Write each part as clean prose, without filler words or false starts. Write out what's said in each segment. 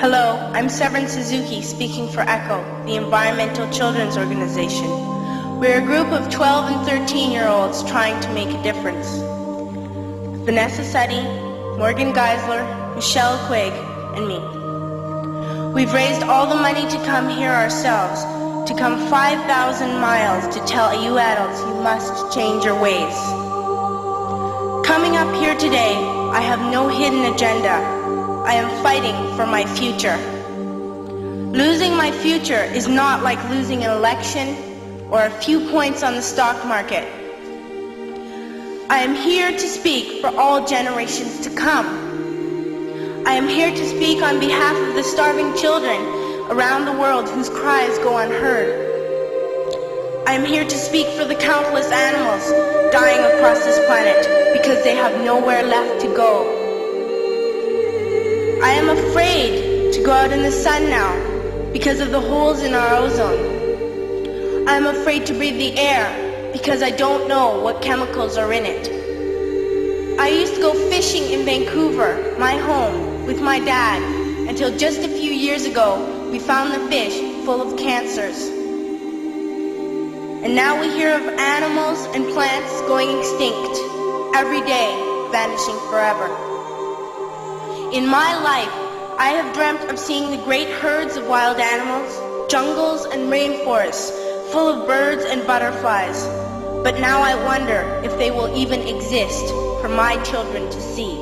Hello, I'm Severn Suzuki speaking for ECHO, the Environmental Children's Organization. We're a group of 12 and 13-year-olds trying to make a difference. Vanessa Suddy, Morgan Geisler, Michelle Quigg, and me. We've raised all the money to come here ourselves, to come 5,000 miles to tell you adults you must change your ways. Coming up here today, I have no hidden agenda. I am fighting for my future. Losing my future is not like losing an election or a few points on the stock market. I am here to speak for all generations to come. I am here to speak on behalf of the starving children around the world whose cries go unheard. I am here to speak for the countless animals dying across this planet because they have nowhere left to go. I am afraid to go out in the sun now because of the holes in our ozone. I am afraid to breathe the air because I don't know what chemicals are in it. I used to go fishing in Vancouver, my home, with my dad, until just a few years ago we found the fish full of cancers. And now we hear of animals and plants going extinct, every day vanishing forever. In my life, I have dreamt of seeing the great herds of wild animals, jungles and rainforests full of birds and butterflies. But now I wonder if they will even exist for my children to see.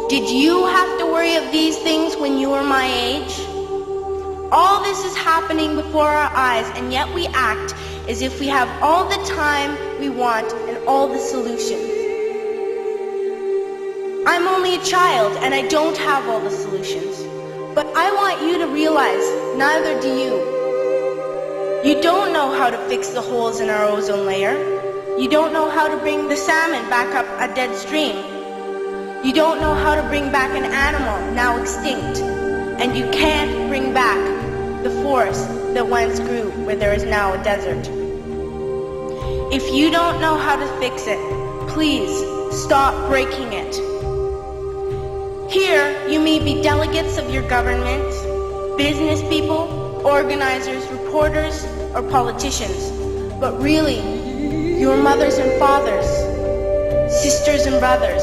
Did you have to worry of these things when you were my age? All this is happening before our eyes, and yet we act as if we have all the time we want and all the solutions. I'm only a child and I don't have all the solutions. But I want you to realize, neither do you. You don't know how to fix the holes in our ozone layer. You don't know how to bring the salmon back up a dead stream. You don't know how to bring back an animal now extinct. And you can't bring back the forest that once grew where there is now a desert. If you don't know how to fix it, please stop breaking it. Here, you may be delegates of your government, business people, organizers, reporters, or politicians, but really, your mothers and fathers, sisters and brothers,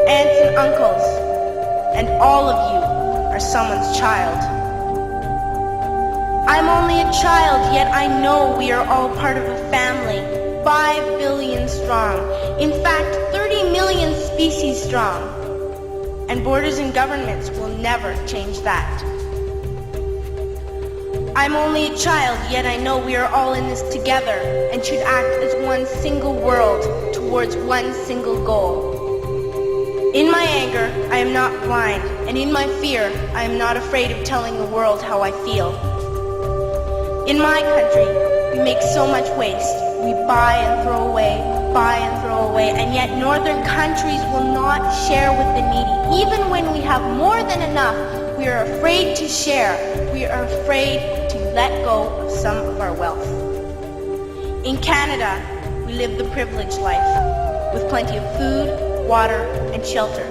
aunts and uncles, and all of you are someone's child. I'm only a child, yet I know we are all part of a family, 5 billion strong, in fact, 30 million species strong. And borders and governments will never change that. I'm only a child, yet I know we are all in this together and should act as one single world towards one single goal. In my anger, I am not blind, and in my fear, I am not afraid of telling the world how I feel. In my country, we make so much waste. We buy and throw away, and yet northern countries will not share with the needy. Even when we have more than enough, we are afraid to share. We are afraid to let go of some of our wealth. In Canada, we live the privileged life, with plenty of food, water, and shelter.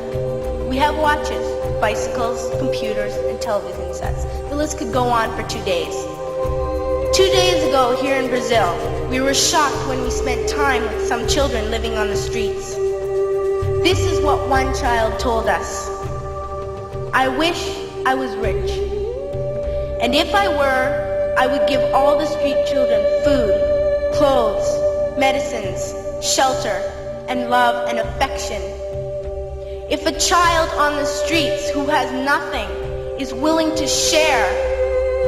We have watches, bicycles, computers, and television sets. The list could go on for 2 days. 2 days ago, here in Brazil, we were shocked when we spent time with some children living on the streets. This is what one child told us. I wish I was rich. And if I were, I would give all the street children food, clothes, medicines, shelter, and love and affection. If a child on the streets who has nothing is willing to share,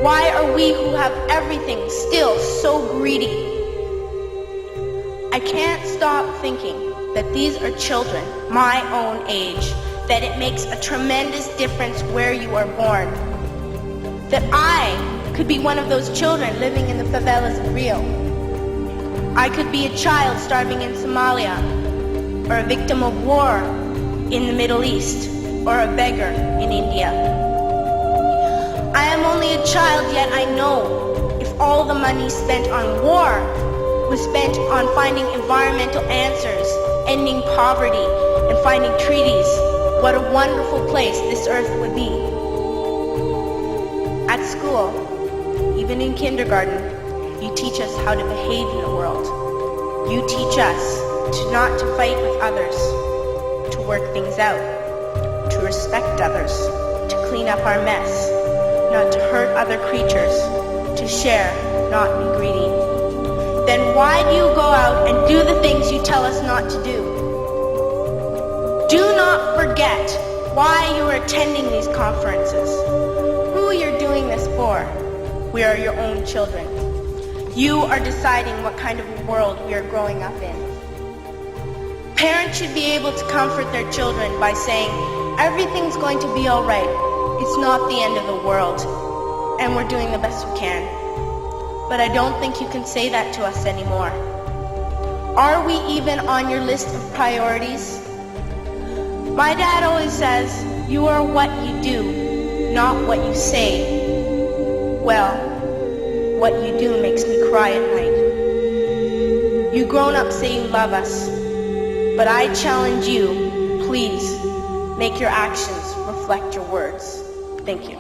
why are we who have everything still so greedy? I can't stop thinking that these are children my own age, that it makes a tremendous difference where you are born. That I could be one of those children living in the favelas of Rio. I could be a child starving in Somalia, or a victim of war in the Middle East, or a beggar in India. I am only a child, yet I know if all the money spent on war was spent on finding environmental answers, ending poverty, and finding treaties, what a wonderful place this earth would be. At school, even in kindergarten, you teach us how to behave in the world. You teach us not to fight with others, to work things out, to respect others, to clean up our mess, not to hurt other creatures, to share, not be greedy. Then why do you go out and do the things you tell us not to do? Do not forget why you are attending these conferences, who you're doing this for. We are your own children. You are deciding what kind of world we are growing up in. Parents should be able to comfort their children by saying, everything's going to be all right. It's not the end of the world, and we're doing the best we can. But I don't think you can say that to us anymore. Are we even on your list of priorities? My dad always says, you are what you do, not what you say. Well, what you do makes me cry at night. You grown-ups say you love us, but I challenge you, please, make your actions reflect your words. Thank you.